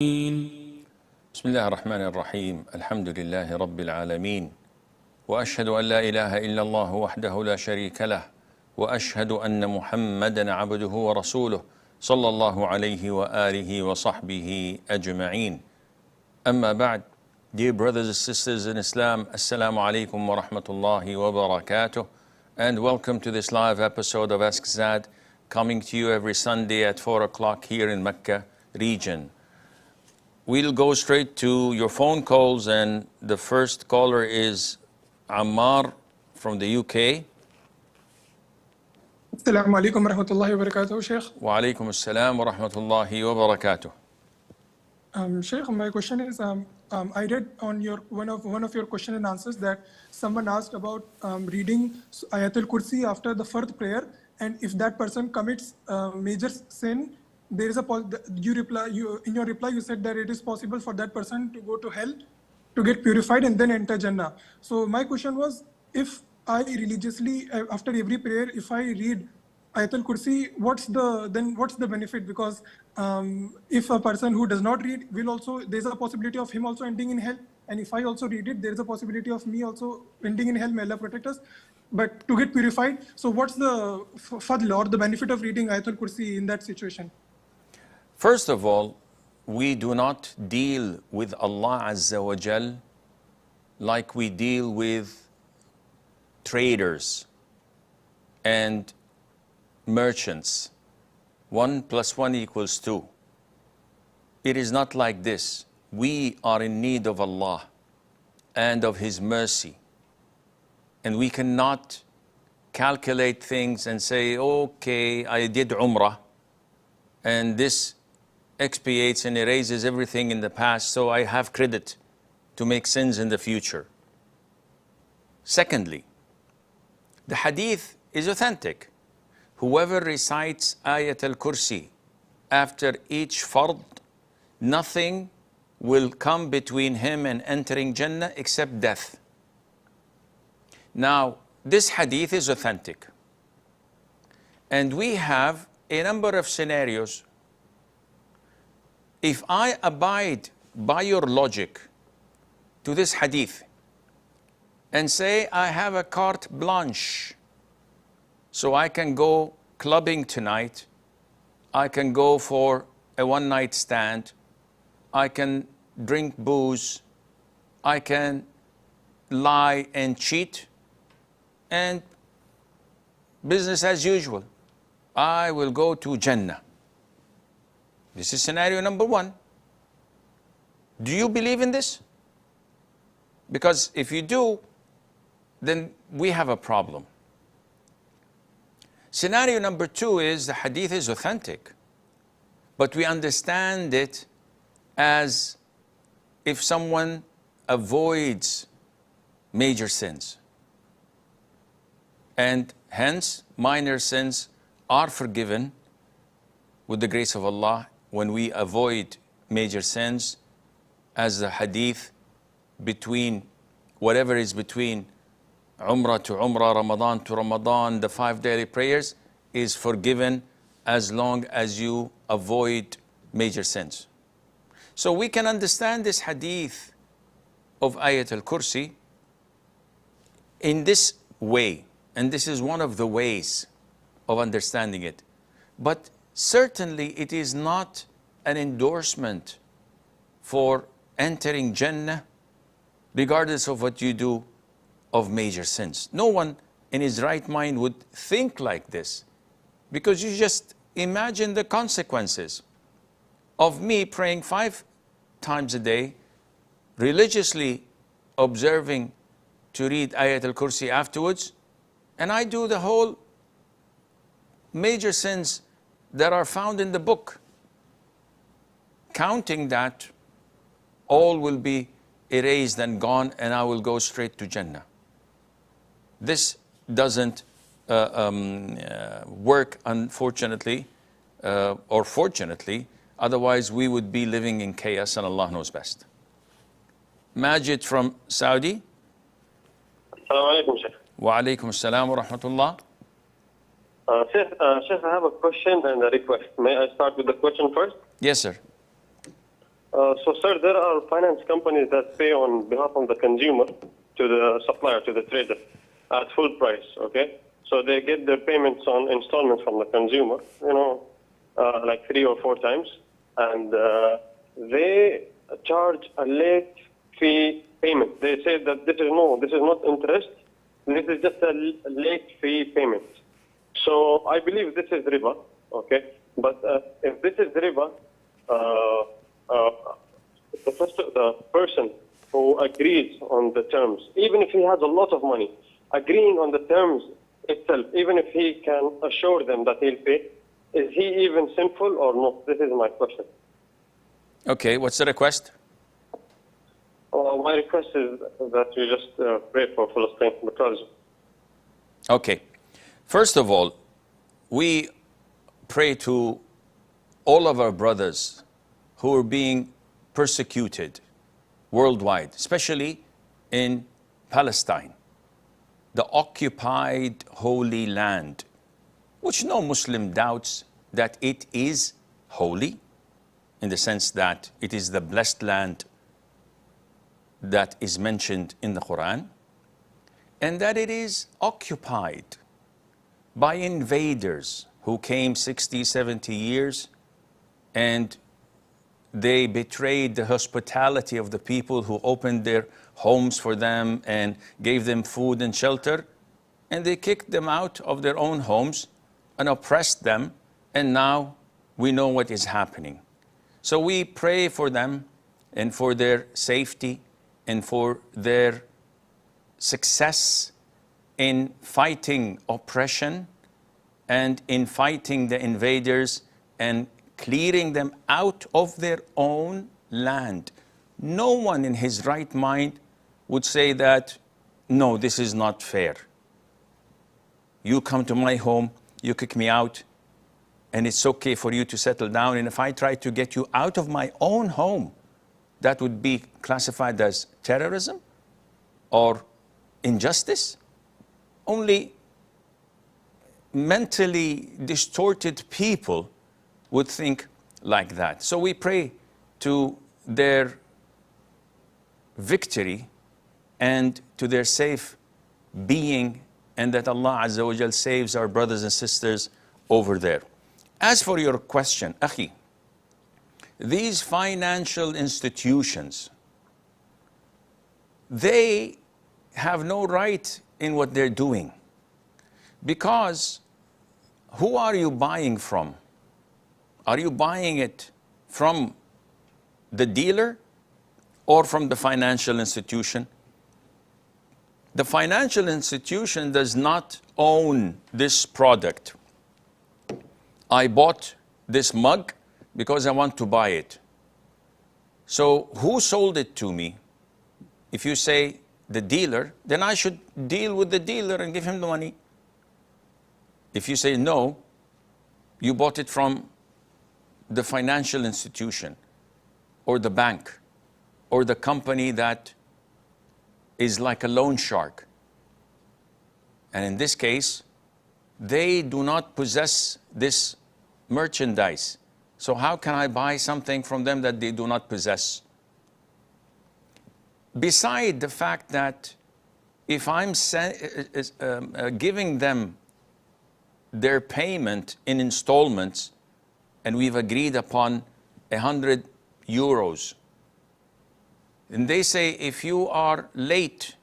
بسم الله الرحمن الرحيم الحمد لله رب العالمين وأشهد أن لا إله إلا الله وحده لا شريك له وأشهد أن محمدا عبده ورسوله صلى الله عليه وآله وصحبه أجمعين. أما بعد, dear brothers and sisters in Islam, Assalamu alaikum wa rahmatullahi wa barakatuh, and welcome to this live episode of Ask Zad, coming to you every Sunday at 4 o'clock here in Mecca region. We'll go straight to your phone calls, and the first caller is Amar from the UK. Assalamu alaikum wa rahmatullahi wa barakatuh, Sheikh. Wa alaikum assalam wa rahmatullahi wa barakatuh. Sheikh, my question is, I read on your one of your question and answers that someone asked about reading Ayatul Kursi after the fourth prayer, and if that person commits major sin, there is a in your reply you said that it is possible for that person to go to hell to get purified and then enter Jannah. So my question was, if I religiously after every prayer, if I read Ayatul Kursi, what's the benefit? Because if a person who does not read will also, there's a possibility of him also ending in hell, and if I also read it, there's a possibility of me also ending in hell. May Allah protect us. But to get purified, so what's the fadl or the benefit of reading Ayatul Kursi in that situation? First of all, we do not deal with Allah Azza wa Jal like we deal with traders and merchants. 1 + 1 = 2. It is not like this. We are in need of Allah and of His mercy. And we cannot calculate things and say, okay, I did Umrah, and this expiates and erases everything in the past, so I have credit to make sins in the future. Secondly, the hadith is authentic. Whoever recites Ayat al-Kursi after each fard, nothing will come between him and entering Jannah except death. Now, this hadith is authentic. And we have a number of scenarios. If I abide by your logic to this hadith and say I have a carte blanche, so I can go clubbing tonight, I can go for a one-night stand, I can drink booze, I can lie and cheat, and business as usual, I will go to Jannah. This is scenario number 1. Do you believe in this? Because if you do, then we have a problem. Scenario number 2 is the hadith is authentic, but we understand it as if someone avoids major sins. And hence, minor sins are forgiven with the grace of Allah when we avoid major sins, as the hadith between whatever is between Umrah to Umrah, Ramadan to Ramadan, the 5 daily prayers is forgiven as long as you avoid major sins. So we can understand this hadith of Ayat al-Kursi in this way, and this is one of the ways of understanding it. But certainly it is not an endorsement for entering Jannah regardless of what you do of major sins. No one in his right mind would think like this, because you just imagine the consequences of me praying 5 times a day, religiously observing to read Ayat al-Kursi afterwards, and I do the whole major sins that are found in the book. Counting that, all will be erased and gone, and I will go straight to Jannah. This doesn't work, unfortunately, or fortunately. Otherwise, we would be living in chaos, and Allah knows best. Majid from Saudi. Assalamu alaikum, Sheikh. Wa alaikum assalam wa rahmatullah. Sheikh, I have a question and a request. May I start with the question first? Yes, sir. So, sir, there are finance companies that pay on behalf of the consumer to the supplier, to the trader, at full price, okay? So they get their payments on installments from the consumer, like 3 or 4 times, and they charge a late fee payment. They say that this is not interest, this is just a late fee payment. So I believe this is riba, okay? But if this is riba, the person who agrees on the terms, even if he has a lot of money, agreeing on the terms itself, even if he can assure them that he'll pay, is he even sinful or not? This is my question. Okay, what's the request? My request is that you just pray for Palestine because... Okay. First of all, we pray to all of our brothers who are being persecuted worldwide, especially in Palestine, the occupied Holy Land, which no Muslim doubts that it is holy, in the sense that it is the blessed land that is mentioned in the Quran, and that it is occupied by invaders who came 60, 70 years, and they betrayed the hospitality of the people who opened their homes for them and gave them food and shelter, and they kicked them out of their own homes and oppressed them, and now we know what is happening. So we pray for them and for their safety and for their success in fighting oppression and in fighting the invaders and clearing them out of their own land. No one in his right mind would say that, no, this is not fair. You come to my home, you kick me out, and it's okay for you to settle down. And if I try to get you out of my own home, that would be classified as terrorism or injustice. Only mentally distorted people would think like that. So we pray to their victory and to their safe being, and that Allah Azza wa Jal saves our brothers and sisters over there. As for your question, Akhi, these financial institutions, they have no right in what they're doing, because who are you buying from? Are you buying it from the dealer or from the financial institution? The financial institution does not own this product. I bought this mug because I want to buy it. So who sold it to me? If you say the dealer, then I should deal with the dealer and give him the money. If you say no, you bought it from the financial institution or the bank or the company that is like a loan shark. And in this case, they do not possess this merchandise. So how can I buy something from them that they do not possess? Beside the fact that if I'm giving them their payment in installments, and we've agreed upon 100 euros, and they say if you are late,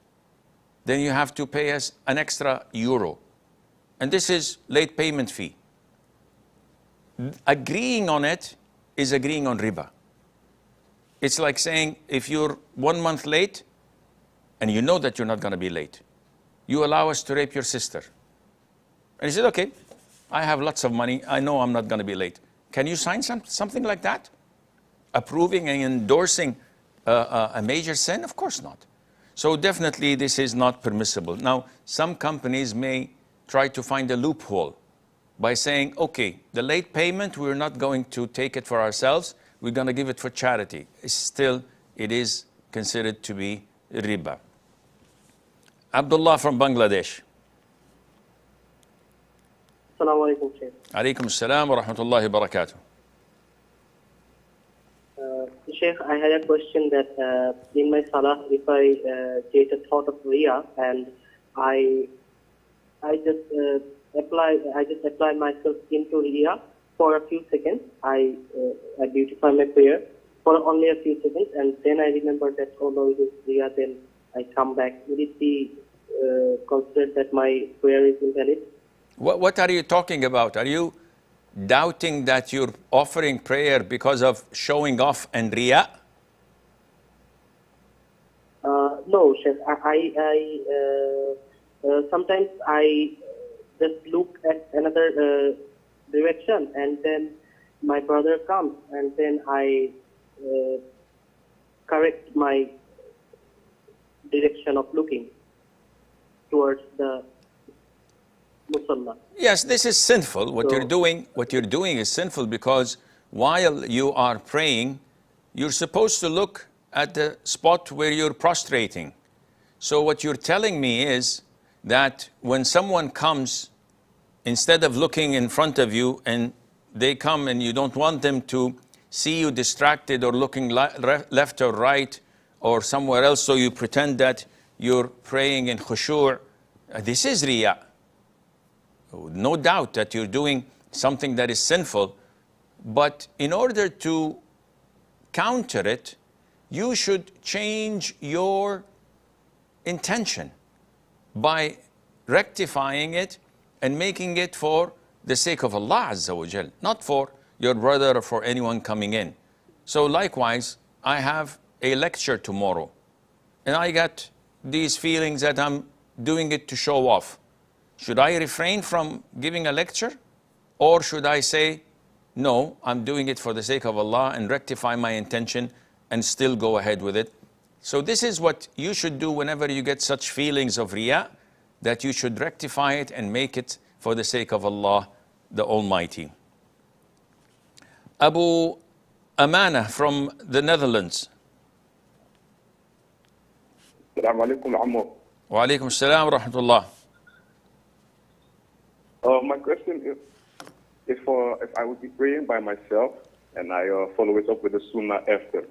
then you have to pay us an extra euro. And this is late payment fee. Agreeing on it is agreeing on riba. It's like saying if you're 1 month late and you know that you're not going to be late, you allow us to rape your sister. And he said, okay, I have lots of money. I know I'm not going to be late. Can you sign something like that? Approving and endorsing a major sin? Of course not. So definitely this is not permissible. Now, some companies may try to find a loophole by saying, okay, the late payment, we're not going to take it for ourselves. We're going to give it for charity. Still, it is considered to be riba. Abdullah from Bangladesh. Assalamu alaikum, Shaykh. Alaikum assalam wa rahmatullahi wa barakatuh. Sheikh, I had a question that in my salah, if I get a thought of Riyah and I just apply myself into Riyah for a few seconds. I beautify my prayer for only a few seconds, and then I remember that, oh no, it is Riyah, then I come back. Will it be considered that my prayer is invalid? What are you talking about? Are you doubting that you're offering prayer because of showing off and Riyah? No, Sheikh. Sometimes I just look at another direction, and then my brother comes, and then I correct my direction of looking towards the Musalla. Yes, this is sinful. What you're doing is sinful, because while you are praying, you're supposed to look at the spot where you're prostrating. So what you're telling me is that when someone comes, instead of looking in front of you, and they come and you don't want them to see you distracted or looking left or right or somewhere else, so you pretend that you're praying in khushu', this is Riyah. No doubt that you're doing something that is sinful, but in order to counter it, you should change your intention by rectifying it and making it for the sake of Allah Azza wa Jal, not for your brother or for anyone coming in. So likewise, I have a lecture tomorrow, and I got these feelings that I'm doing it to show off. Should I refrain from giving a lecture? Or should I say, no, I'm doing it for the sake of Allah, and rectify my intention and still go ahead with it? So this is what you should do whenever you get such feelings of Riyah, that you should rectify it and make it for the sake of Allah, the Almighty. Abu Amana from the Netherlands. Assalamu alaikum, Amar. Wa alaikum assalam wa rahmatullah. My question is, if I would be praying by myself and I follow it up with the sunnah after,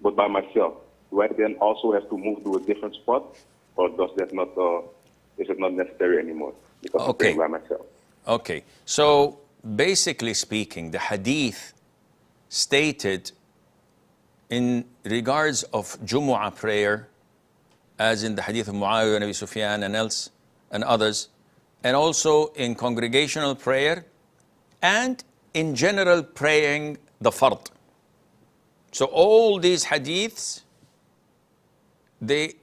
but by myself, do I then also have to move to a different spot, or does that not? Is it not necessary anymore because I'm praying by myself? Okay. So basically speaking, the hadith stated in regards of Jumu'ah prayer, as in the hadith of Muawiyah and Abi Sufyan and others, and also in congregational prayer, and in general praying the fard. So all these hadiths, they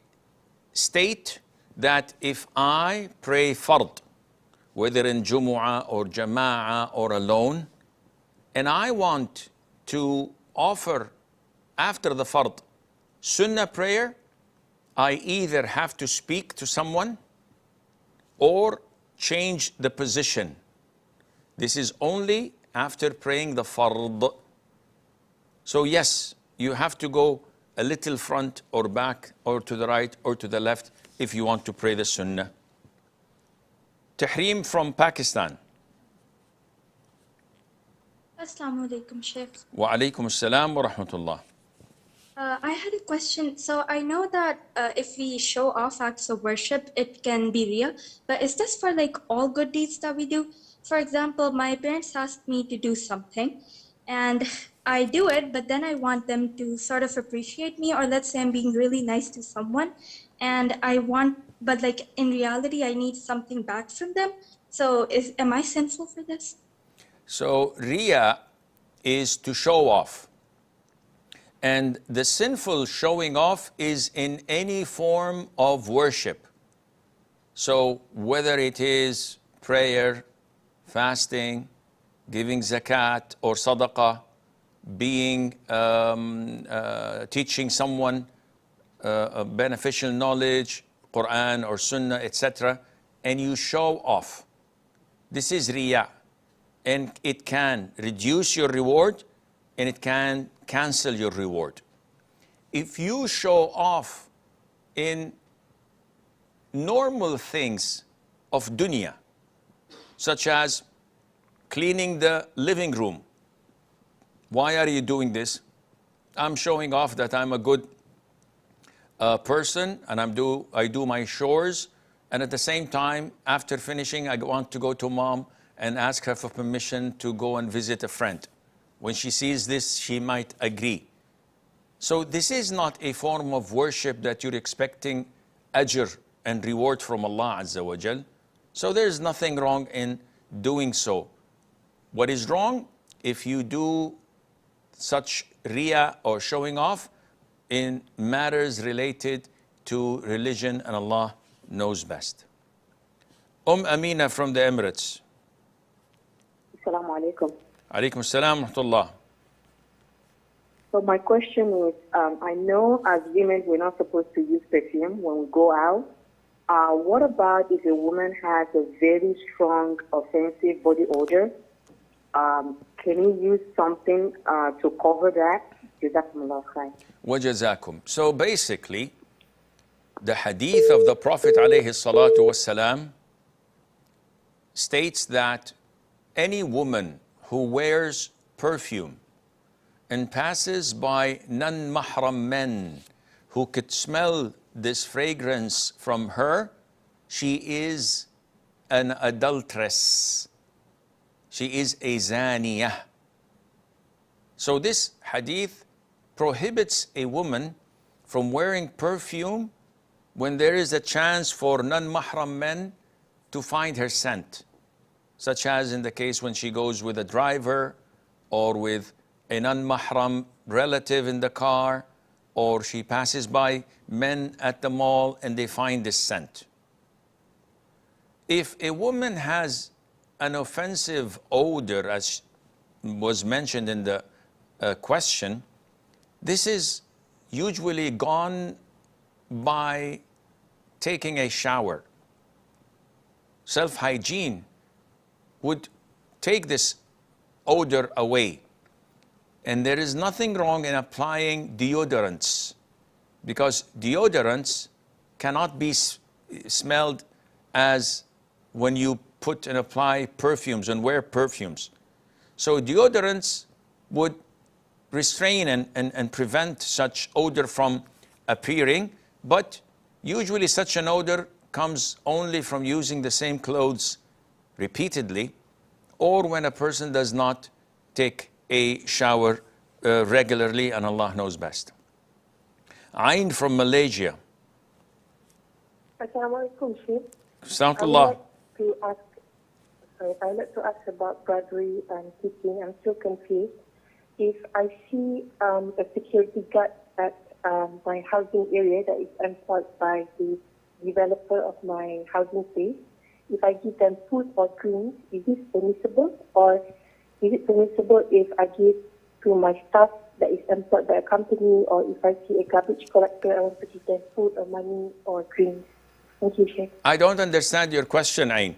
state that if I pray fard, whether in Jumu'ah or Jama'ah or alone, and I want to offer after the fard sunnah prayer, I either have to speak to someone or change the position. This is only after praying the fard. So yes, you have to go a little front or back or to the right or to the left if you want to pray the sunnah. Tahreem from Pakistan. Assalamu alaikum, Sheikh. Wa alaikum assalam wa rahmatullah. I had a question. So I know that if we show off acts of worship, it can be Riyah. But is this for like all good deeds that we do? For example, my parents asked me to do something, and I do it, but then I want them to sort of appreciate me, or let's say I'm being really nice to someone, and but like in reality, I need something back from them. So am I sinful for this? So Riyah is to show off. And the sinful showing off is in any form of worship. So whether it is prayer, fasting, giving zakat or sadaqah, teaching someone beneficial knowledge, Quran or Sunnah, etc., and you show off. This is Riyah. And it can reduce your reward, and it can cancel your reward. If you show off in normal things of dunya, such as cleaning the living room, why are you doing this? I'm showing off that I'm a good person, and I do my chores, and at the same time, after finishing, I want to go to mom and ask her for permission to go and visit a friend. When she sees this, she might agree. So this is not a form of worship that you're expecting ajr and reward from Allah Azza wa Jal. So there's nothing wrong in doing so. What is wrong? If you do such riya or showing off in matters related to religion, and Allah knows best. Amina from the Emirates. Assalamu alaikum. Alaikum assalam wa rahmatullah. So my question is, I know as women we're not supposed to use perfume when we go out. What about if a woman has a very strong, offensive body odor? Can you use something to cover that? Jazakumullah khair. Wa jazakum. So basically, the hadith of the Prophet alayhi salatu wassalam states that any woman who wears perfume and passes by non-mahram men who could smell this fragrance from her, she is an adulteress. She is a zaniyah. So this hadith prohibits a woman from wearing perfume when there is a chance for non-mahram men to find her scent, such as in the case when she goes with a driver or with a non-mahram relative in the car, or she passes by men at the mall and they find this scent. If a woman has an offensive odor, as was mentioned in the question, this is usually gone by taking a shower. Self-hygiene would take this odor away. And there is nothing wrong in applying deodorants, because deodorants cannot be smelled as when you put and apply perfumes and wear perfumes. So deodorants would restrain and prevent such odor from appearing, but usually such an odor comes only from using the same clothes repeatedly, or when a person does not take a shower regularly, and Allah knows best. Ayn from Malaysia. Assalamu alaikum, Sheikh. Assalamualaikum. I would like to ask about bribery and teaching. I'm still confused. If I see a security guard at my housing area that is employed by the developer of my housing space, if I give them food or drinks, is this permissible? Or is it permissible if I give to my staff that is employed by a company, or if I see a garbage collector, I want to give them food or money or drinks? Thank you, Sheikh. I don't understand your question, Ayn.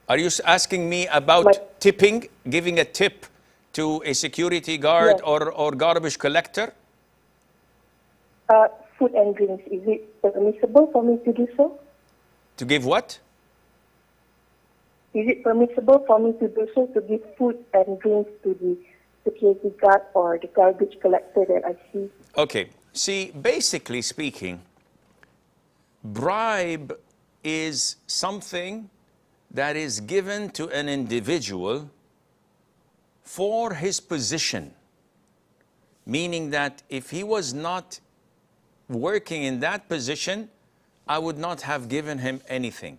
Are you asking me about tipping, giving a tip to a security guard, yes, or garbage collector? Food and drinks, is it permissible for me to do so? To give what? Is it permissible for me to do so, to give food and drinks to the security guard or the garbage collector that I see? Okay. See, basically speaking, bribe is something that is given to an individual for his position. Meaning that if he was not working in that position, I would not have given him anything.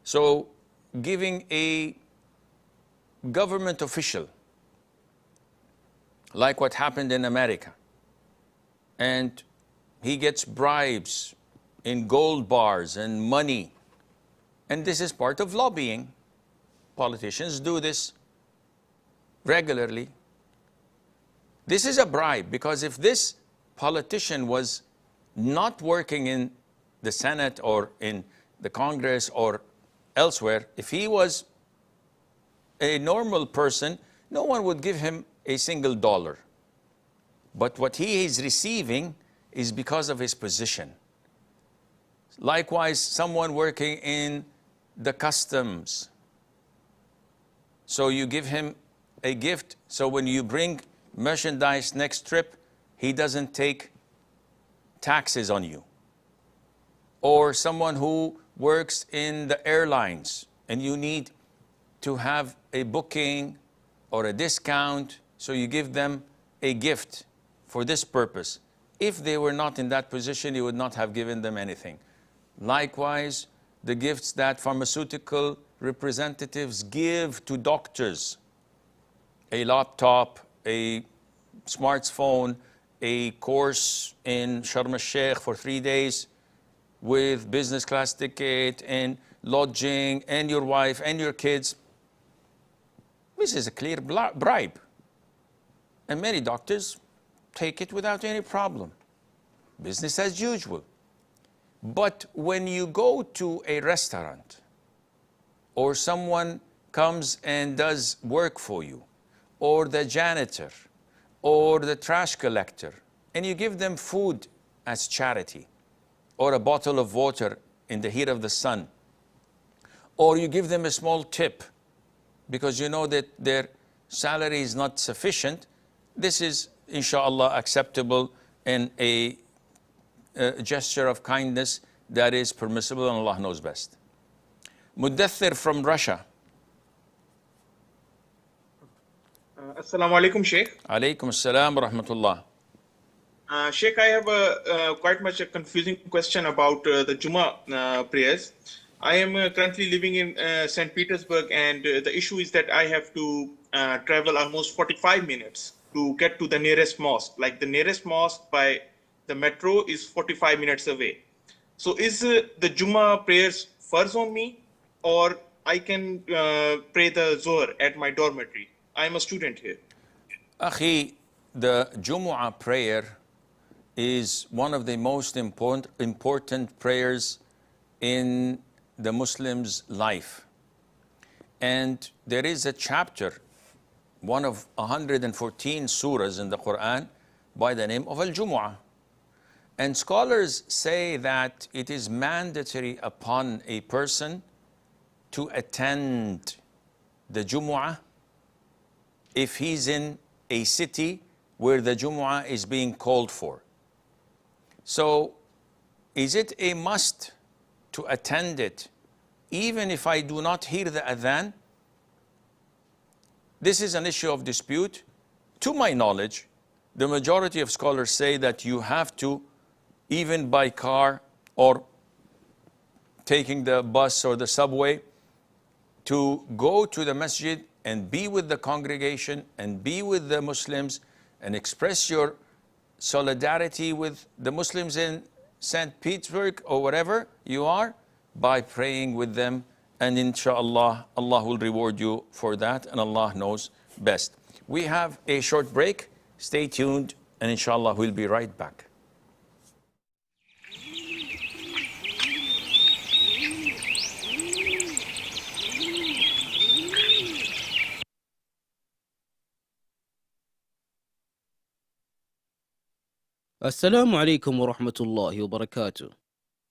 So, giving a government official, like what happened in America, and he gets bribes in gold bars and money, and this is part of lobbying. Politicians do this regularly. This is a bribe, because if this politician was not working in the Senate or in the Congress or elsewhere, if he was a normal person, no one would give him a single dollar. But what he is receiving is because of his position. Likewise, someone working in the customs. So you give him a gift. So when you bring merchandise next trip, he doesn't take taxes on you. Or someone who works in the airlines and you need to have a booking or a discount, so you give them a gift for this purpose. If they were not in that position, you would not have given them anything. Likewise, the gifts that pharmaceutical representatives give to doctors, a laptop, a smartphone, a course in Sharm el-Sheikh for 3 days with business class ticket and lodging and your wife and your kids. This is a clear bribe. And many doctors take it without any problem. Business as usual. But when you go to a restaurant or someone comes and does work for you, or the janitor, or the trash collector, and you give them food as charity, or a bottle of water in the heat of the sun, or you give them a small tip because you know that their salary is not sufficient, this is inshallah acceptable and a gesture of kindness that is permissible, and Allah knows best. Muddathir from Russia. Assalamu alaikum, Sheikh. Alaikum assalam wa rahmatullah. Sheikh, I have quite much a confusing question about the Juma prayers. I am currently living in St. Petersburg, and the issue is that I have to travel almost 45 minutes to get to the nearest mosque. Like the nearest mosque by the metro is 45 minutes away. So is the Juma prayers farz on me, or I can pray the Zohar at my dormitory? I'm a student here. Akhi, the Jumu'ah prayer is one of the most important prayers in the Muslim's life. And there is a chapter, one of 114 surahs in the Quran, by the name of Al-Jumu'ah. And scholars say that it is mandatory upon a person to attend the Jumu'ah if he's in a city where the Jumu'ah is being called for. So, is it a must to attend it even if I do not hear the adhan? This is an issue of dispute. To my knowledge, the majority of scholars say that you have to, even by car or taking the bus or the subway, to go to the masjid and be with the congregation and be with the Muslims and express your solidarity with the Muslims in St. Petersburg or wherever you are by praying with them, and inshallah, Allah will reward you for that, and Allah knows best. We have a short break. Stay tuned, and inshallah, we'll be right back. Assalamu alaikum wa rahmatullahi wa barakatuh.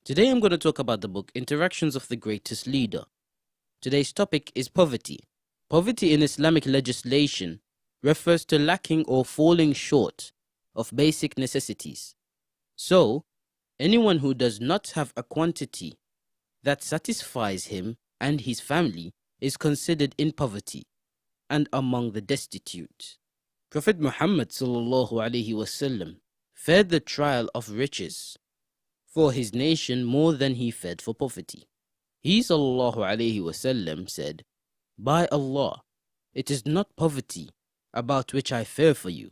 Today I'm going to talk about the book Interactions of the Greatest Leader. Today's topic is poverty. Poverty in Islamic legislation refers to lacking or falling short of basic necessities. So, anyone who does not have a quantity that satisfies him and his family is considered in poverty and among the destitute. Prophet Muhammad sallallahu alaihi wasallam fed the trial of riches for his nation more than he fed for poverty. He sallallahu alaihi wasallam said, "By Allah, it is not poverty about which I fear for you,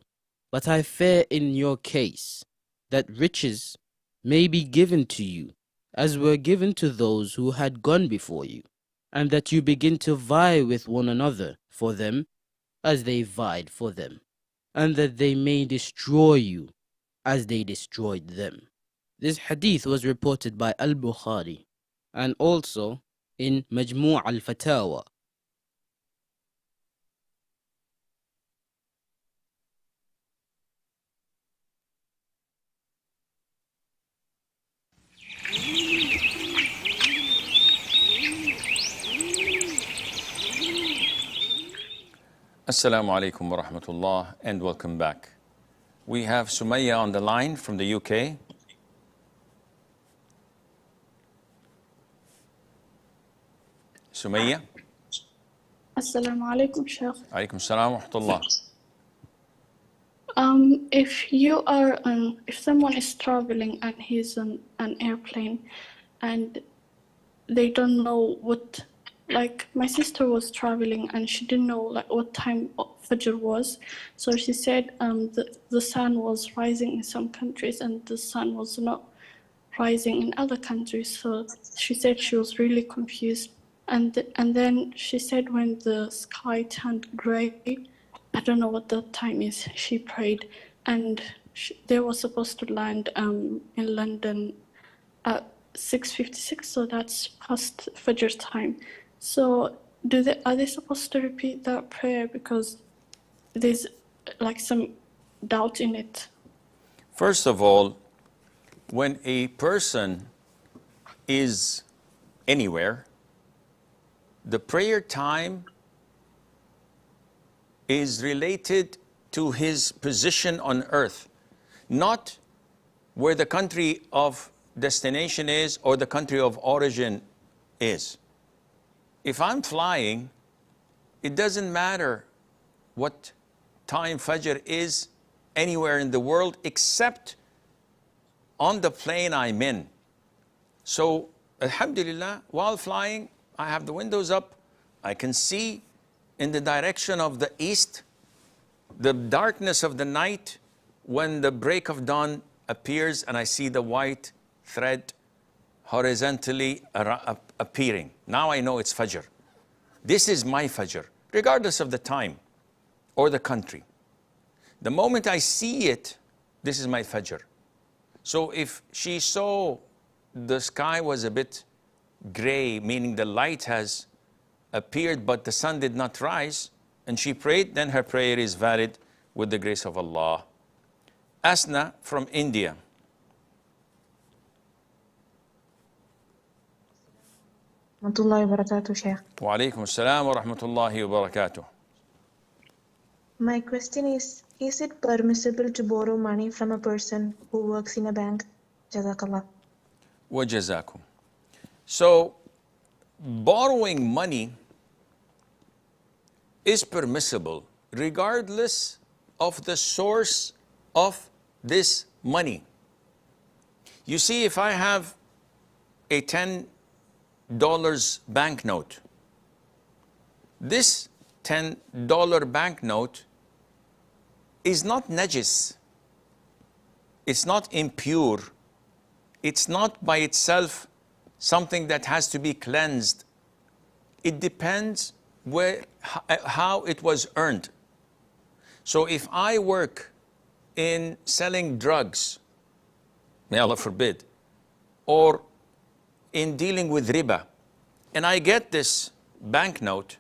but I fear in your case that riches may be given to you as were given to those who had gone before you, and that you begin to vie with one another for them as they vied for them, and that they may destroy you as they destroyed them." This hadith was reported by Al-Bukhari and also in Majmu' al-Fatawa. Assalamu alaikum wa rahmatullah and welcome back. We have Sumaya on the line from the UK. Sumaya. Assalamu alaikum, Sheikh. Alaikum salam wa rahmatullah. If someone is traveling and he's on an airplane and they don't know what, like my sister was traveling and she didn't know like what time Fajr was. So she said the sun was rising in some countries and the sun was not rising in other countries. So she said she was really confused. And then she said when the sky turned gray, I don't know what the time is, she prayed, and they were supposed to land in London at 6:56, so that's past Fajr time. So are they supposed to repeat that prayer because there's like some doubt in it? First of all, when a person is anywhere, the prayer time is related to his position on earth, not where the country of destination is or the country of origin is. If I'm flying, it doesn't matter what time Fajr is anywhere in the world except on the plane I'm in. So, alhamdulillah, while flying, I have the windows up, I can see in the direction of the east, the darkness of the night, when the break of dawn appears and I see the white thread horizontally appearing. Now I know it's Fajr. This is my Fajr, regardless of the time or the country. The moment I see it, this is my Fajr. So if she saw the sky was a bit gray, meaning the light has appeared but the sun did not rise, and she prayed, then her prayer is valid with the grace of Allah. Asna from India. Rahmatullahi wa barakatuh, Sheikh. Wa alaikum assalam wa rahmatullahi wa barakatuh. My question is it permissible to borrow money from a person who works in a bank? Jazakallah. Wa jazakum. So, borrowing money is permissible regardless of the source of this money. You see, if I have a $10 banknote, this $10 banknote is not najis, it's not impure, it's not by itself something that has to be cleansed. It depends how it was earned. So if I work in selling drugs, may Allah forbid, or in dealing with riba, and I get this banknote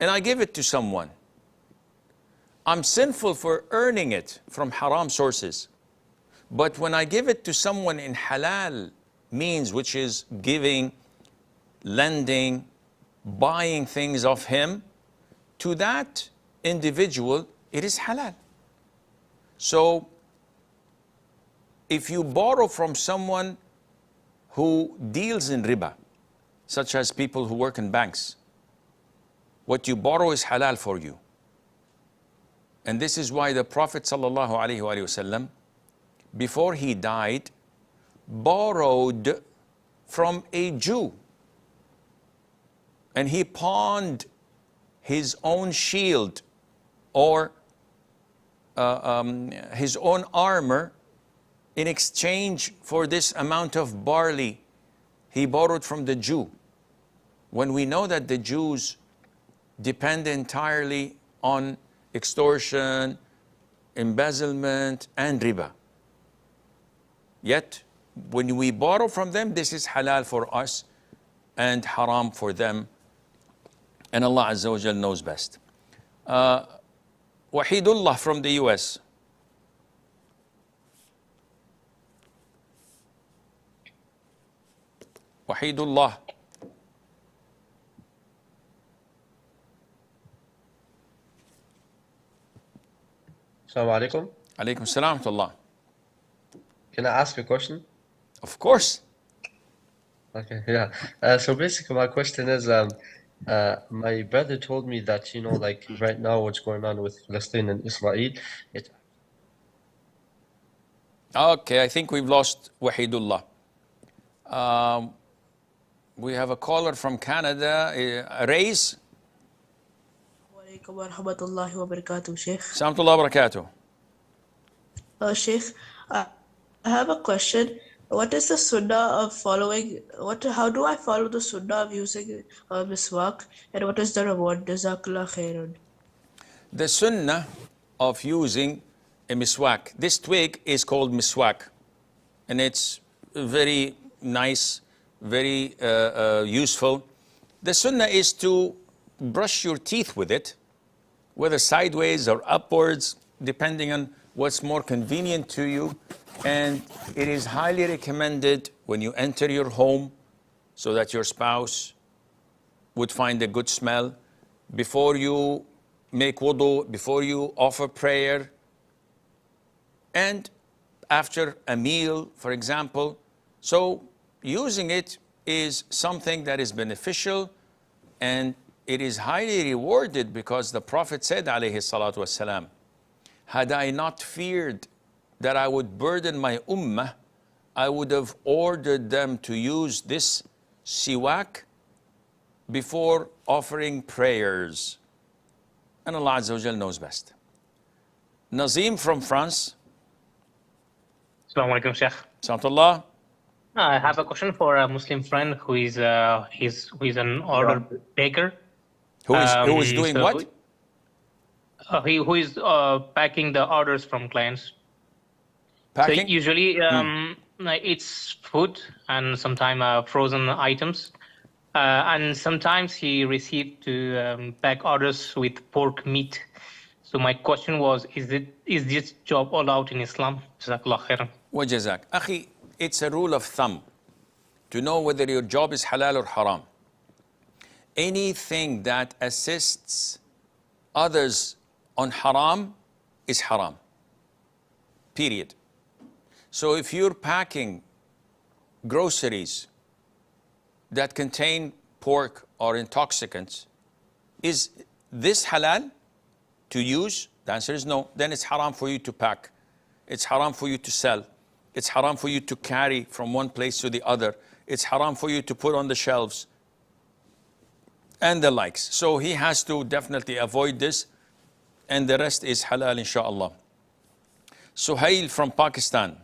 and I give it to someone, I'm sinful for earning it from haram sources. But when I give it to someone in halal means, which is giving, lending, buying things of him, to that individual, it is halal. So, if you borrow from someone who deals in riba, such as people who work in banks, what you borrow is halal for you. And this is why the Prophet ﷺ, before he died, borrowed from a Jew. And he pawned his own shield or his own armor in exchange for this amount of barley he borrowed from the Jew. When we know that the Jews depend entirely on extortion, embezzlement, and riba. Yet, when we borrow from them, this is halal for us and haram for them. And Allah Azza wa Jal knows best. Wahidullah from the US. Wahidullah. Assalamu alaikum. Alaikum salam wa rahmatullah. Can I ask a question? Of course. Okay, yeah. So basically, my question is, my brother told me that, you know, like right now, what's going on with Palestine and Israel, it. Okay, I think we've lost Wahidullah. We have a caller from Canada, Raise. Walaikum warahmatullahi wabarakatuh, Sheikh. Salamullah barakatuh. Sheikh, I have a question. What is the sunnah of following? How do I follow the sunnah of using miswak? And what is the reward? Jazakallah khairan. The sunnah of using a miswak. This twig is called miswak, and it's very nice, very useful. The sunnah is to brush your teeth with it, whether sideways or upwards, depending on what's more convenient to you. And it is highly recommended when you enter your home so that your spouse would find a good smell. Before you make wudu, before you offer prayer, and after a meal, for example. So using it is something that is beneficial, and it is highly rewarded because the Prophet said, alayhi salatu wassalam, had I not feared that I would burden my ummah, I would have ordered them to use this siwak before offering prayers. And Allah Azza wa Jal knows best. Nazim from France. Assalamu alaikum, Sheikh. Salamullah. I have a question for a Muslim friend who is an order taker. Who is doing what? Who is packing the orders from clients. Packing? So usually it's food and sometimes frozen items. And sometimes he received to pack orders with pork meat. So my question was, is this job allowed in Islam? Jazakallah khairan. Wa jazak. Akhi, it's a rule of thumb to know whether your job is halal or haram. Anything that assists others on haram is haram. Period. So if you're packing groceries that contain pork or intoxicants, is this halal to use? The answer is no. Then it's haram for you to pack. It's haram for you to sell. It's haram for you to carry from one place to the other. It's haram for you to put on the shelves and the likes. So he has to definitely avoid this, and the rest is halal, inshallah. Suhail from Pakistan.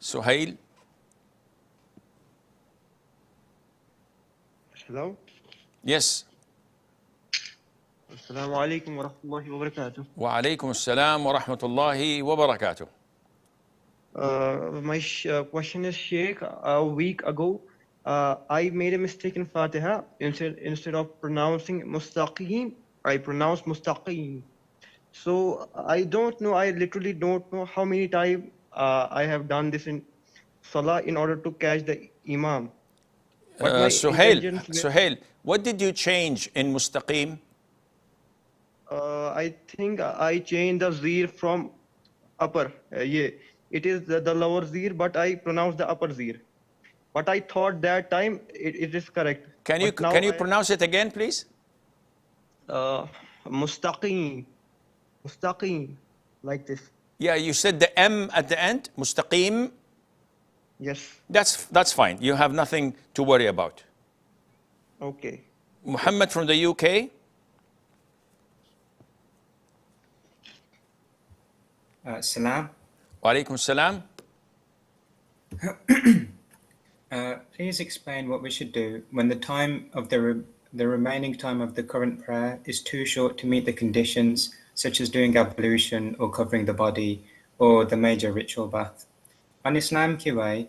Suhail. Hello? Yes. Assalamu alaikum wa rahmatullahi wa barakatuh. Wa alaikum assalam wa rahmatullahi wa barakatuh. My question is, Sheikh, a week ago, I made a mistake in Fatiha. Instead of pronouncing mustaqim, I pronounced mustaqim. So I don't know, I literally don't know how many times I have done this in Salah in order to catch the Imam. Suhail, what did you change in mustaqim? I think I changed the zir from upper. Yeah, it is the lower zir, but I pronounced the upper zir. But I thought that time it is correct. Can you pronounce it again, please? Mustaqim, mustaqim, like this. Yeah, you said the M at the end, mustaqim. Yes. That's fine. You have nothing to worry about. Okay. Muhammad from the UK. Salam. Wa alaikum salam. Please explain what we should do when the time of the remaining time of the current prayer is too short to meet the conditions, such as doing ablution or covering the body or the major ritual bath. On Islam Kiway,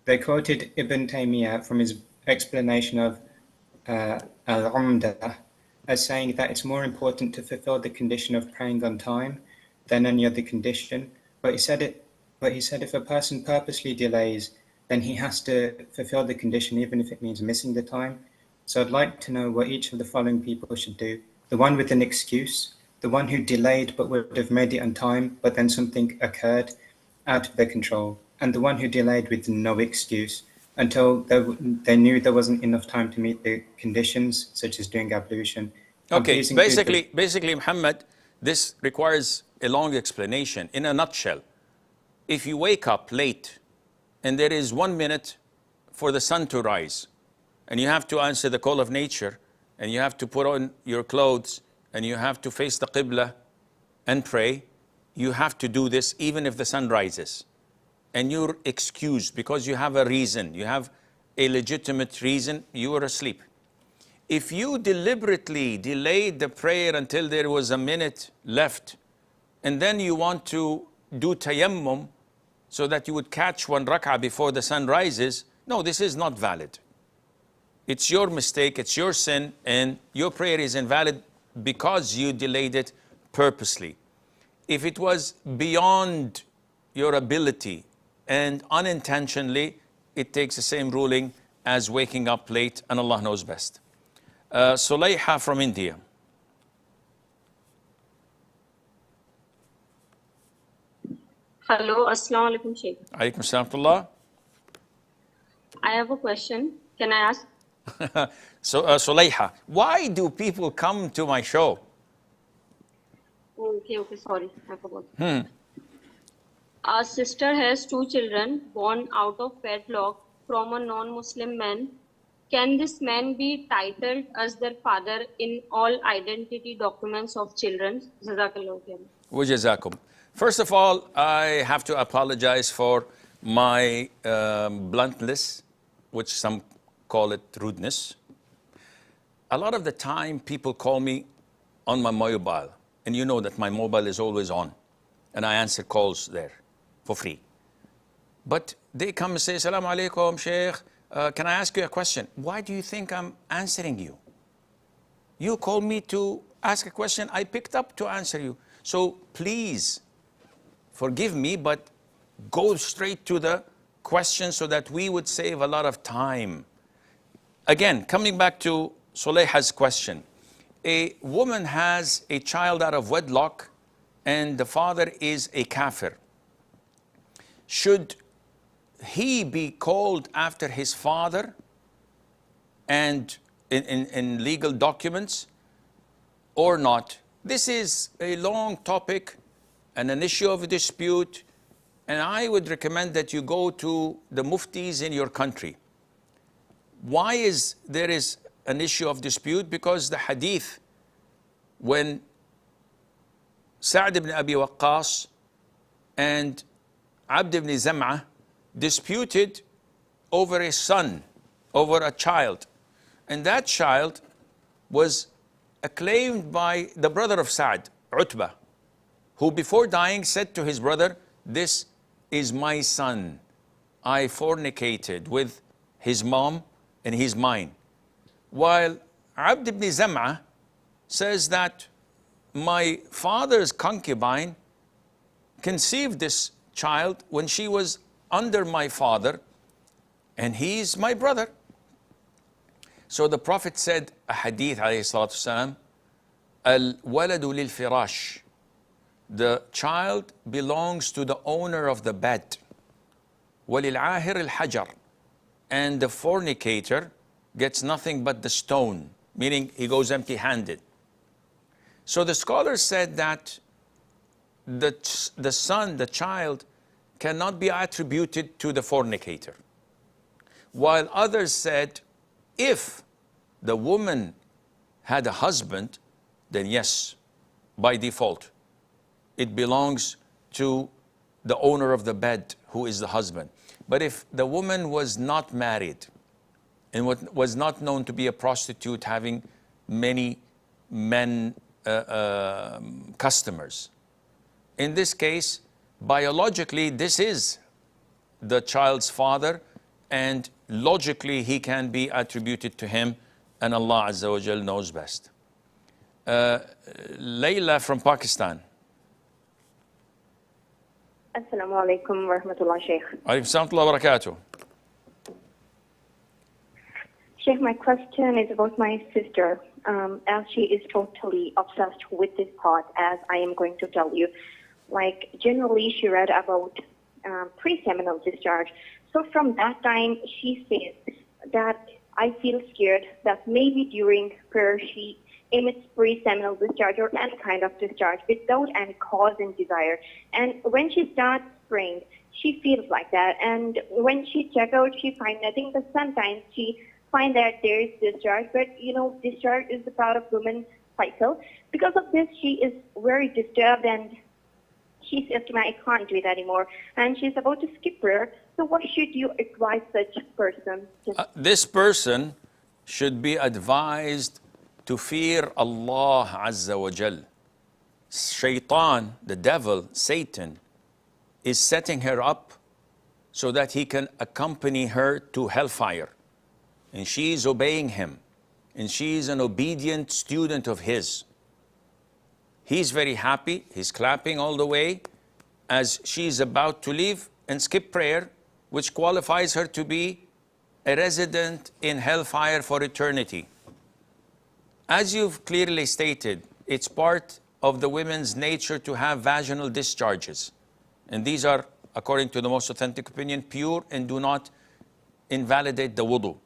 they quoted Ibn Taymiyyah from his explanation of Al-Umdah as saying that it's more important to fulfill the condition of praying on time than any other condition. But he said if a person purposely delays then he has to fulfill the condition, even if it means missing the time. So I'd like to know what each of the following people should do. The one with an excuse, the one who delayed but would have made it on time, but then something occurred out of their control, and the one who delayed with no excuse until they knew there wasn't enough time to meet the conditions, such as doing ablution. Okay, basically, Muhammad, this requires a long explanation. In a nutshell, if you wake up late and there is 1 minute for the sun to rise, and you have to answer the call of nature, and you have to put on your clothes, and you have to face the Qibla and pray, you have to do this even if the sun rises. And you're excused because you have a reason, you have a legitimate reason, you were asleep. If you deliberately delayed the prayer until there was a minute left, and then you want to do tayammum so that you would catch 1 rak'ah before the sun rises, no, this is not valid. It's your mistake, it's your sin, and your prayer is invalid because you delayed it purposely. If it was beyond your ability and unintentionally, it takes the same ruling as waking up late, and Allah knows best. Sulayha from India. Hello, Assalamu alaikum, Sheikh. Alaikum assalam. I have a question. Can I ask? So, Sulayha, why do people come to my show? Okay, sorry, I forgot. Our sister has 2 children born out of wedlock from a non-Muslim man. Can this man be titled as their father in all identity documents of children? Jazakallah khair. Wajazakum. First of all, I have to apologize for my bluntness, which some call it rudeness. A lot of the time, people call me on my mobile, and you know that my mobile is always on, and I answer calls there for free. But they come and say, Assalamu alaikum, Sheikh, can I ask you a question? Why do you think I'm answering you? You called me to ask a question, I picked up to answer you. So please, forgive me, but go straight to the question so that we would save a lot of time. Again, coming back to Sulayha's question, a woman has a child out of wedlock and the father is a kafir. Should he be called after his father and in legal documents or not? This is a long topic and an issue of dispute, and I would recommend that you go to the muftis in your country. Why is there is an issue of dispute? Because the hadith, when Sa'd ibn Abi Waqqas and Abd ibn Zam'ah disputed over a son, over a child, and that child was acclaimed by the brother of Sa'd, Utbah, who before dying said to his brother, this is my son. I fornicated with his mom and he's mine. While Abd ibn Zam'ah says that my father's concubine conceived this child when she was under my father, and he's my brother. So the Prophet said, a hadith, alayhi salatu wasalam, al-waladu lil-firash. The child belongs to the owner of the bed. وَلِلْعَاهِرِ الْحَجَرِ. And the fornicator gets nothing but the stone, meaning he goes empty-handed. So the scholars said that the son, the child, cannot be attributed to the fornicator. While others said, if the woman had a husband, then yes, by default, it belongs to the owner of the bed, who is the husband. But if the woman was not married and was not known to be a prostitute having many men customers, in this case, biologically, this is the child's father, and logically, he can be attributed to him, and Allah Azza wa Jal knows best. Layla from Pakistan. Assalamu alaikum wa rahmatullah, Sheikh. Alaikum salam wa barakatuh. Sheikh, my question is about my sister, as she is totally obsessed with this part, as I am going to tell you. Like, generally, she read about preseminal discharge. So from that time, she says that I feel scared that maybe during prayer she emits preseminal discharge or any kind of discharge without any cause and desire. And when she starts praying, she feels like that. And when she checks out, she finds nothing. But sometimes she finds that there is discharge. But, discharge is the part of women's cycle. Because of this, she is very disturbed and she says to me, I can't do it anymore. And she's about to skip prayer. So what should you advise such person? This person should be advised to fear Allah Azza wa Jal. Shaitan, the devil, Satan, is setting her up so that he can accompany her to hellfire. And she is obeying him. And she is an obedient student of his. He's very happy. He's clapping all the way as she's about to leave and skip prayer, which qualifies her to be a resident in hellfire for eternity. As you've clearly stated, it's part of the women's nature to have vaginal discharges. And these are, according to the most authentic opinion, pure and do not invalidate the wudu.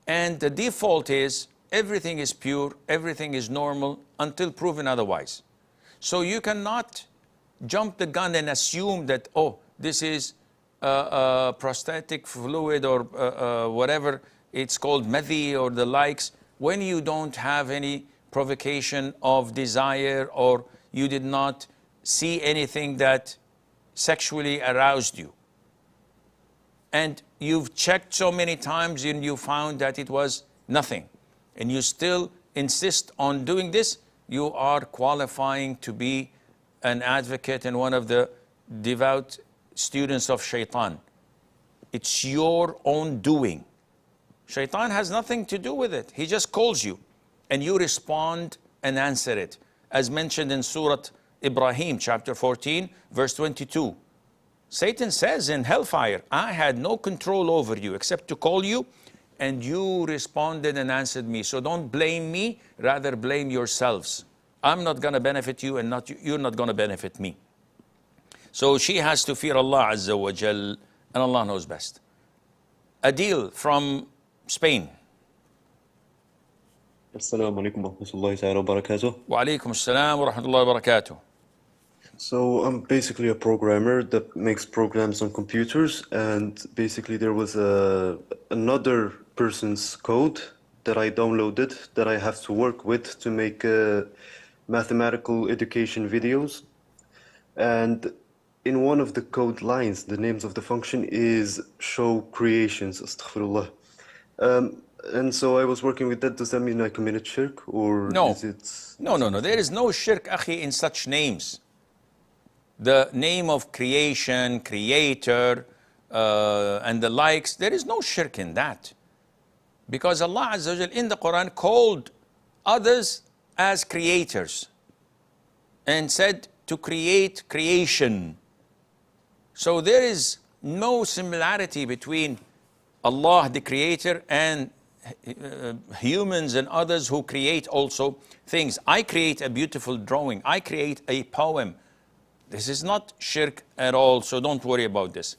And the default is everything is pure, everything is normal until proven otherwise. So you cannot jump the gun and assume that, oh, this is prosthetic fluid or whatever it's called, madhi or the likes, when you don't have any provocation of desire or you did not see anything that sexually aroused you. And you've checked so many times and you found that it was nothing, and you still insist on doing this, you are qualifying to be an advocate and one of the devout students of Shaitan. It's your own doing. Shaitan has nothing to do with it. He just calls you and you respond and answer it. As mentioned in Surah Ibrahim, chapter 14, verse 22. Satan says in hellfire, I had no control over you except to call you, and you responded and answered me. So don't blame me, rather blame yourselves. I'm not going to benefit you and you're not going to benefit me. So she has to fear Allah Azza wa Jal, and Allah knows best. Adil from Spain. Assalamu alaikum wa rahmatullahi wa barakatuh. Wa alaikum assalam wa rahmatullahi wa barakatuh. So I'm basically a programmer that makes programs on computers, and basically there was another person's code that I downloaded that I have to work with to make mathematical education videos. And in one of the code lines, the names of the function is show creations, astaghfirullah. And so I was working with that. Does that mean I committed shirk, or no. Is it? No. There is no shirk, akhi, in such names. The name of creation, creator, and the likes, there is no shirk in that. Because Allah Azza wa Jal in the Quran called others as creators and said to create creation. So there is no similarity between Allah the creator and humans and others who create also things. I create a beautiful drawing. I create a poem. This is not shirk at all, so don't worry about this.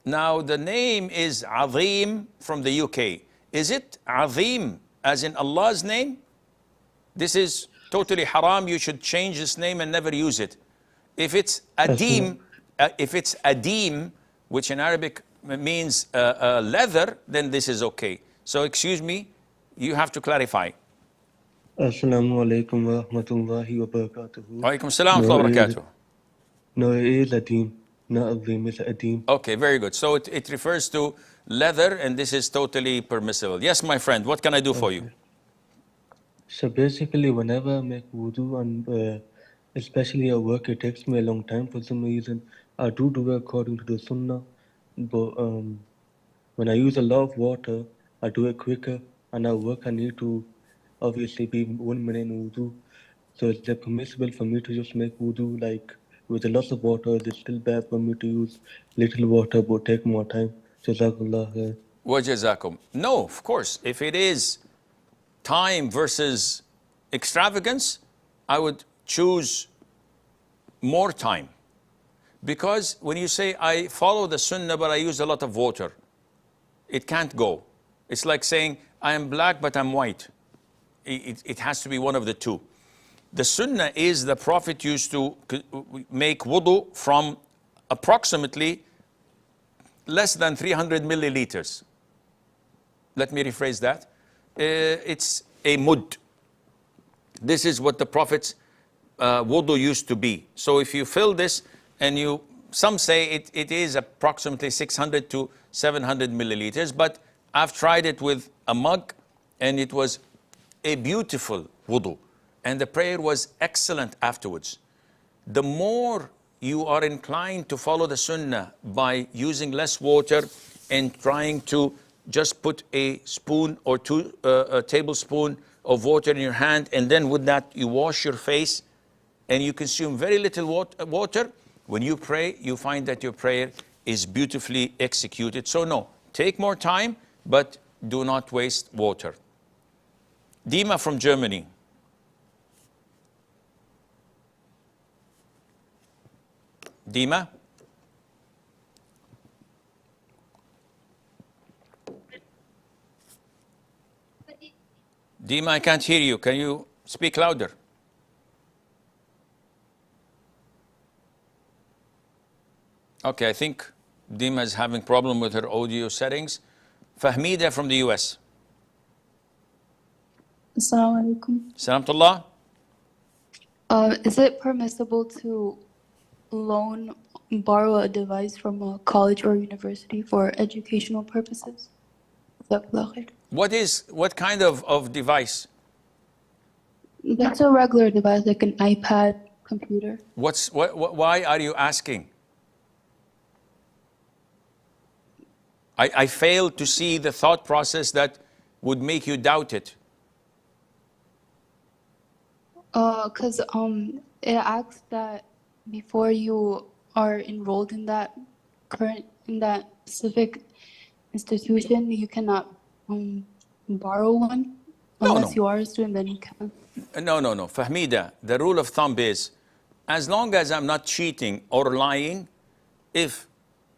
Now, the name is Azim from the UK. Is it Azim as in Allah's name? This is totally haram. You should change this name and never use it. If it's Adim, which in Arabic means leather, then this is okay. So excuse me, you have to clarify. Assalamu alaikum wa rahmatullahi wa barakatuh. Wa alaikum assalam wa barakatuh. No, it is Adim, not Azim, it's Adim. Okay, very good. So it refers to leather, and this is totally permissible. Yes, my friend, what can I do for you? So basically, whenever I make wudu, and especially at work, it takes me a long time for some reason. I do it according to the sunnah, but when I use a lot of water, I do it quicker, and at work I need to obviously be 1 minute in wudu. So is it permissible for me to just make wudu like with a lot of water? Is it still bad for me to use little water but take more time? Jazakallah khair. Wajazakum. No, of course, if it is time versus extravagance, I would choose more time. Because when you say, I follow the sunnah, but I use a lot of water, it can't go. It's like saying, I am black, but I'm white. It has to be one of the two. The sunnah is the Prophet used to make wudu from approximately less than 300 milliliters. Let me rephrase that. It's a mud. This is what the Prophet's wudu used to be. So if you fill this, and some say it is approximately 600 to 700 milliliters, but I've tried it with a mug, and it was a beautiful wudu. And the prayer was excellent afterwards. The more you are inclined to follow the sunnah by using less water and trying to just put a spoon or a tablespoon of water in your hand, and then with that you wash your face and you consume very little water, when you pray, you find that your prayer is beautifully executed. So no, take more time, but do not waste water. Dima from Germany. Dima? Dima, I can't hear you. Can you speak louder? Okay, I think Dima is having problem with her audio settings. Fahmida from the US. Assalamu alaikum. Salamtullah. Is it permissible to borrow a device from a college or university for educational purposes? What kind of device? That's a regular device, like an iPad, computer. Why are you asking? I fail to see the thought process that would make you doubt it. Because it asks that before you are enrolled in that specific institution, you cannot borrow one unless you are a student, then you can. No. Fahmida, the rule of thumb is, as long as I'm not cheating or lying, if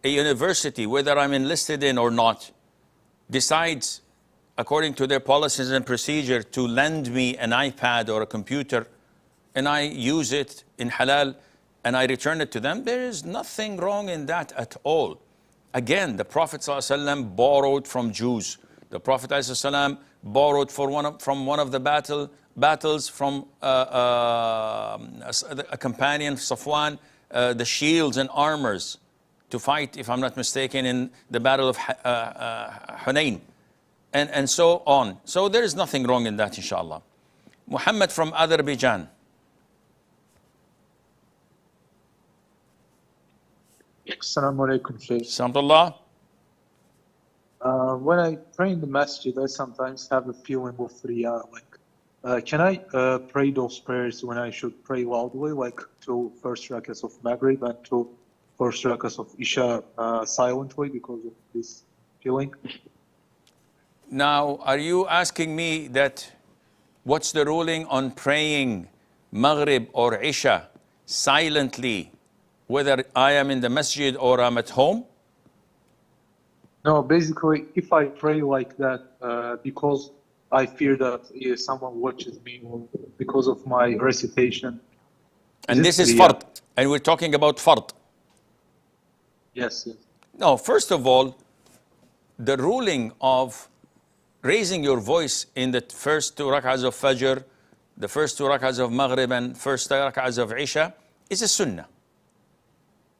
a university, whether I'm enlisted in or not, decides, according to their policies and procedure, to lend me an iPad or a computer, and I use it in halal, and I return it to them, there is nothing wrong in that at all. Again, the Prophet ﷺ borrowed from Jews. The Prophet ﷺ borrowed from one of the battles from a companion, Safwan, the shields and armors to fight, if I'm not mistaken, in the battle of Hunayn, and so on. So there is nothing wrong in that, inshallah. Muhammad from Azerbaijan. Assalamu alaikum, Shaykh. Alhamdulillah. When I pray in the masjid, I sometimes have a feeling of riyah. Can I pray those prayers when I should pray loudly, like 2 first rakats of Maghrib and 2 first rakats of Isha silently because of this feeling? Now, are you asking me that what's the ruling on praying Maghrib or Isha silently, whether I am in the masjid or I'm at home? No, basically, if I pray like that because I fear that someone watches me or because of my recitation. And this is fard, and we're talking about fard. Yes. No, first of all, the ruling of raising your voice in the first 2 rak'ahs of Fajr, the first 2 rak'ahs of Maghrib, and first 2 rak'ahs of Isha is a sunnah.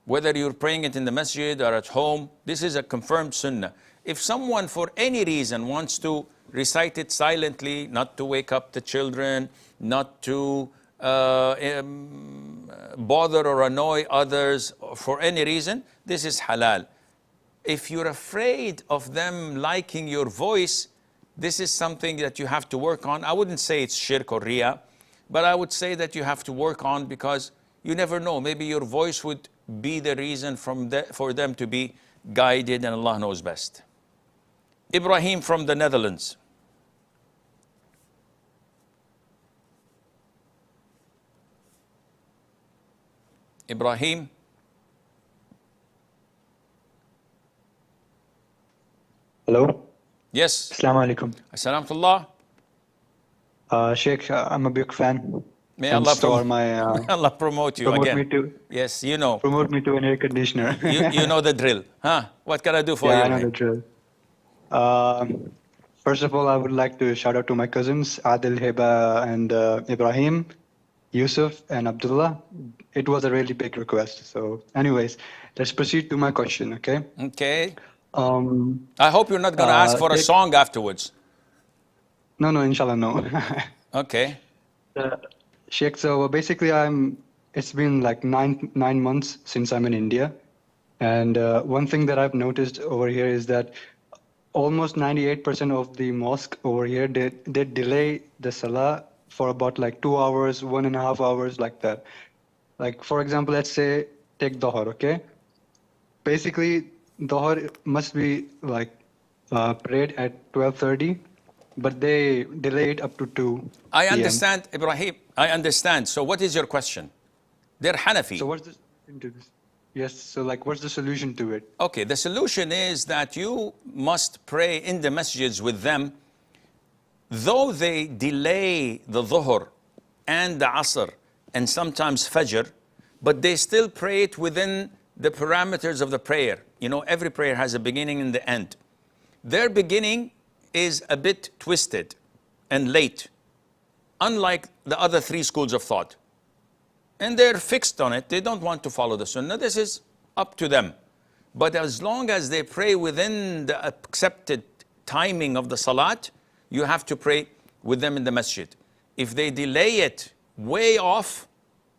Whether you're praying it in the masjid or at home, this is a confirmed sunnah. If someone for any reason wants to recite it silently, not to wake up the children, not to bother or annoy others, for any reason, this is halal. If you're afraid of them liking your voice, this is something that you have to work on. I wouldn't say it's shirk or riyah, but I would say that you have to work on, because you never know. Maybe your voice would be the reason for them to be guided, and Allah knows best. Ibrahim from the Netherlands. Ibrahim. Hello. Yes. Assalamu alaikum. Assalamu Sheikh, I'm a big fan. May And Allah, so are my, may Allah promote you promote again. me to, Yes, you know. promote me to an air conditioner. You know the drill. Huh? What can I do for Yeah, you? I know the drill. First of all, I would like to shout out to my cousins, Adil, Heba, and Ibrahim, Yusuf, and Abdullah. It was a really big request. So anyways, let's proceed to my question, okay? Okay. I hope you're not going to ask for a song afterwards. No, inshallah, no. Okay. Sheikh, so basically it's been like nine months since I'm in India. And one thing that I've noticed over here is that almost 98% of the mosque over here, they delay the salah for about like 2 hours, 1.5 hours, like that. Like, for example, let's say, take Dhuhr, okay? Basically, Dhuhr must be like prayed at 12:30, but they delay it up to 2 I p.m. understand, Ibrahim. I understand. So what is your question? They're Hanafi. So what's the into this? Yes, so like what's the solution to it? Okay, the solution is that you must pray in the masjids with them, though they delay the Dhuhr and the Asr and sometimes Fajr, but they still pray it within the parameters of the prayer. You know, every prayer has a beginning and the end. Their beginning is a bit twisted and late, unlike the other three schools of thought. And they're fixed on it. They don't want to follow the sunnah. This is up to them. But as long as they pray within the accepted timing of the salat, you have to pray with them in the masjid. If they delay it way off,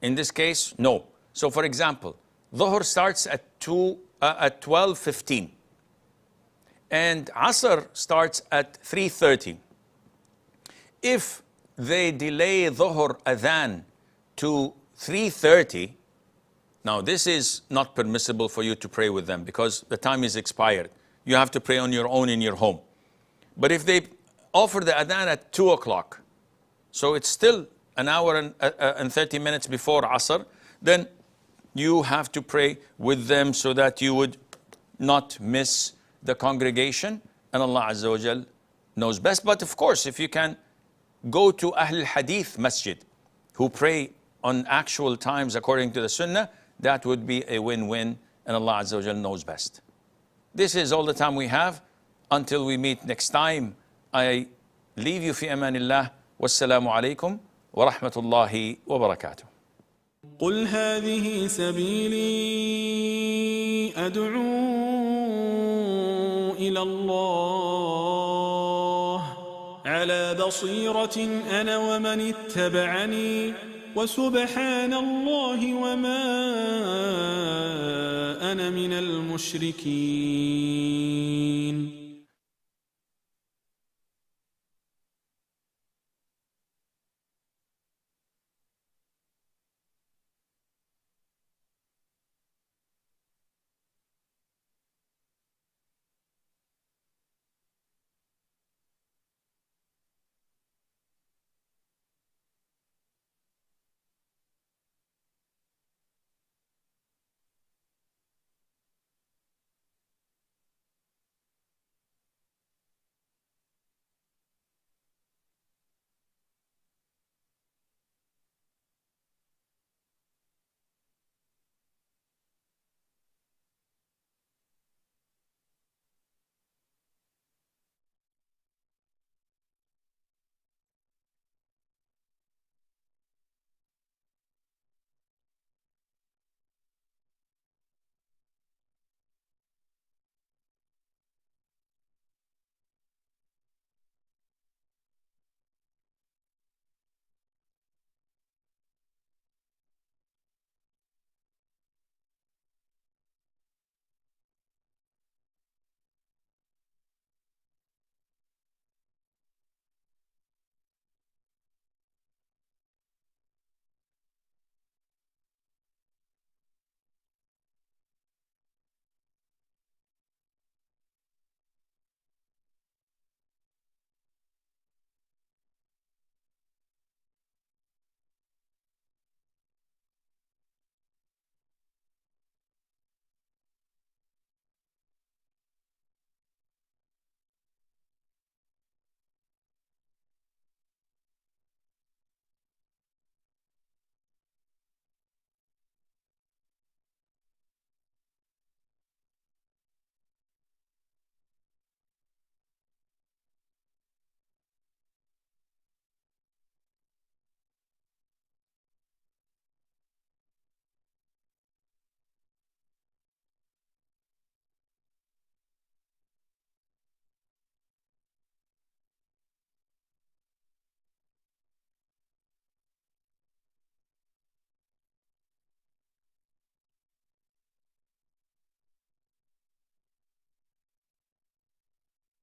in this case, no. So for example, Dhuhr starts at 12:15. And Asr starts at 3:30. If they delay Dhuhr adhan to 3:30, now this is not permissible for you to pray with them because the time is expired. You have to pray on your own in your home. But if they offer the adhan at 2 o'clock, so it's still an hour and 30 minutes before Asr, then you have to pray with them so that you would not miss the congregation, and Allah Azza wa Jal knows best. But of course, if you can go to Ahl Hadith Masjid who pray on actual times according to the Sunnah, that would be a win-win, and Allah Azza wa Jal knows best. This is all the time we have. Until we meet next time, I leave you fi amanillah. Wassalamu alaikum wa rahmatullahi wa barakatuh. قل هذه سبيلي أدعو إلى الله على بصيرة أنا ومن اتبعني وسبحان الله وما أنا من المشركين